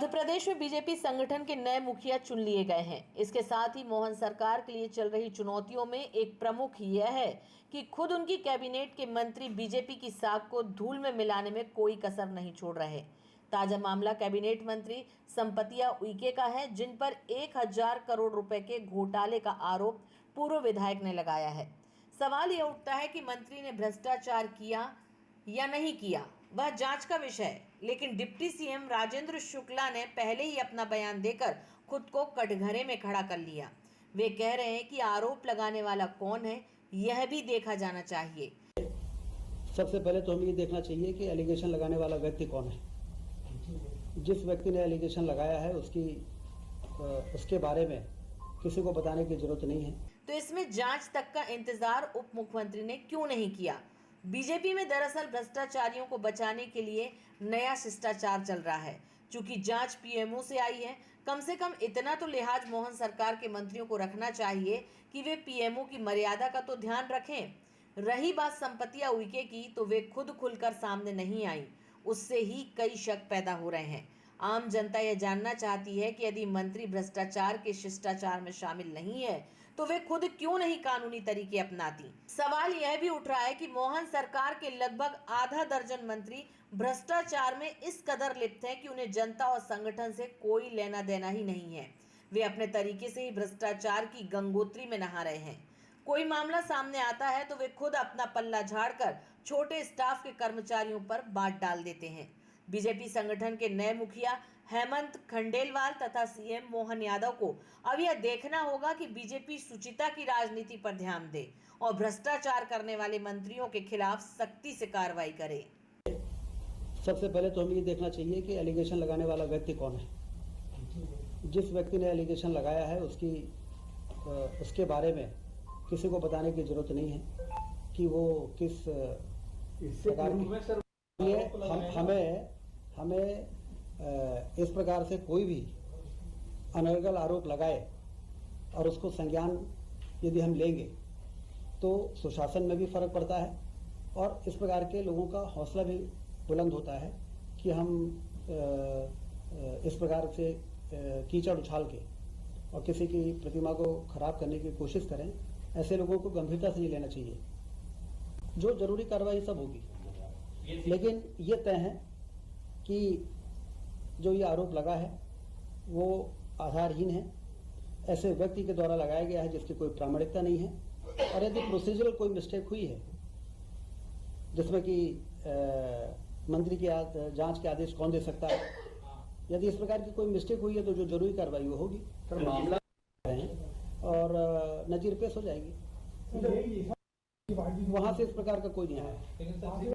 मध्य प्रदेश में बीजेपी संगठन के नए मुखिया चुन लिए गए हैं। इसके साथ ही मोहन सरकार के लिए चल रही चुनौतियों में एक प्रमुख यह है कि खुद उनकी कैबिनेट के मंत्री बीजेपी की साख को धूल में मिलाने में कोई कसर नहीं छोड़ रहे। ताजा मामला कैबिनेट मंत्री संपतिया उइके का है, जिन पर 1000 करोड़ रुपए के घोटाले का आरोप पूर्व विधायक ने लगाया है। सवाल यह उठता है कि मंत्री ने भ्रष्टाचार किया या नहीं किया, वह जांच का विषय है। लेकिन डिप्टी सीएम राजेंद्र शुक्ला ने पहले ही अपना बयान देकर खुद को कटघरे में खड़ा कर लिया। वे कह रहे हैं कि आरोप लगाने वाला कौन है, यह भी देखा जाना चाहिए। सबसे पहले तो हमें ये देखना चाहिए कि एलिगेशन लगाने वाला व्यक्ति कौन है। जिस व्यक्ति ने एलिगेशन लगाया है उसके बारे में किसी को बताने की जरूरत नहीं है। तो इसमें जांच तक का इंतजार उप मुख्यमंत्री ने क्यों नहीं किया? बीजेपी में दरअसल भ्रष्टाचारियों को बचाने के लिए नया शिष्टाचार चल रहा है। चूंकि जांच पीएमओ से आई है, कम से कम इतना तो लिहाज मोहन सरकार के मंत्रियों को रखना चाहिए कि वे पीएमओ की मर्यादा का तो ध्यान रखें। रही बात संपतिया उइके की, तो वे खुद खुलकर सामने नहीं आई, उससे ही कई शक पैदा हो रहे हैं। आम जनता यह जानना चाहती है कि यदि मंत्री भ्रष्टाचार के शिष्टाचार में शामिल नहीं है तो वे खुद क्यों नहीं कानूनी तरीके अपनाती। सवाल यह भी उठ रहा है कि मोहन सरकार के लगभग आधा दर्जन मंत्री भ्रष्टाचार में इस कदर लिप्त हैं कि उन्हें जनता और संगठन से कोई लेना देना ही नहीं है। वे अपने तरीके से ही भ्रष्टाचार की गंगोत्री में नहा रहे हैं। कोई मामला सामने आता है तो वे खुद अपना पल्ला झाड़कर छोटे स्टाफ के कर्मचारियों पर बांट डाल देते हैं। बीजेपी संगठन के नए मुखिया हेमंत खंडेलवाल तथा सीएम मोहन यादव को अब यह देखना होगा कि बीजेपी शुचिता की राजनीति पर ध्यान दे और भ्रष्टाचार करने वाले मंत्रियों के खिलाफ सख्ती से कार्रवाई करे। सबसे पहले तो हमें ये देखना चाहिए कि एलिगेशन लगाने वाला व्यक्ति कौन है। जिस व्यक्ति ने एलिगेशन लगाया है उसके बारे में किसी को बताने की जरूरत नहीं है कि वो किस प्रकार की। हमें इस प्रकार से कोई भी अनर्गल आरोप लगाए और उसको संज्ञान यदि हम लेंगे तो सुशासन में भी फर्क पड़ता है और इस प्रकार के लोगों का हौसला भी बुलंद होता है कि हम इस प्रकार से कीचड़ उछाल के और किसी की प्रतिमा को खराब करने की कोशिश करें। ऐसे लोगों को गंभीरता से नहीं लेना चाहिए। जो जरूरी कार्रवाई सब होगी, लेकिन ये तय है कि जो ये आरोप लगा है वो आधारहीन है, ऐसे व्यक्ति के द्वारा लगाया गया है जिसकी कोई प्रामाणिकता नहीं है। और यदि प्रोसीजरल कोई मिस्टेक हुई है जिसमें कि मंत्री की जांच के आदेश कौन दे सकता है, यदि इस प्रकार की कोई मिस्टेक हुई है तो जो जरूरी कार्रवाई वो होगी मामला और नजीर पेश हो जाएगी। वहां से इस प्रकार का कोई नहीं आया।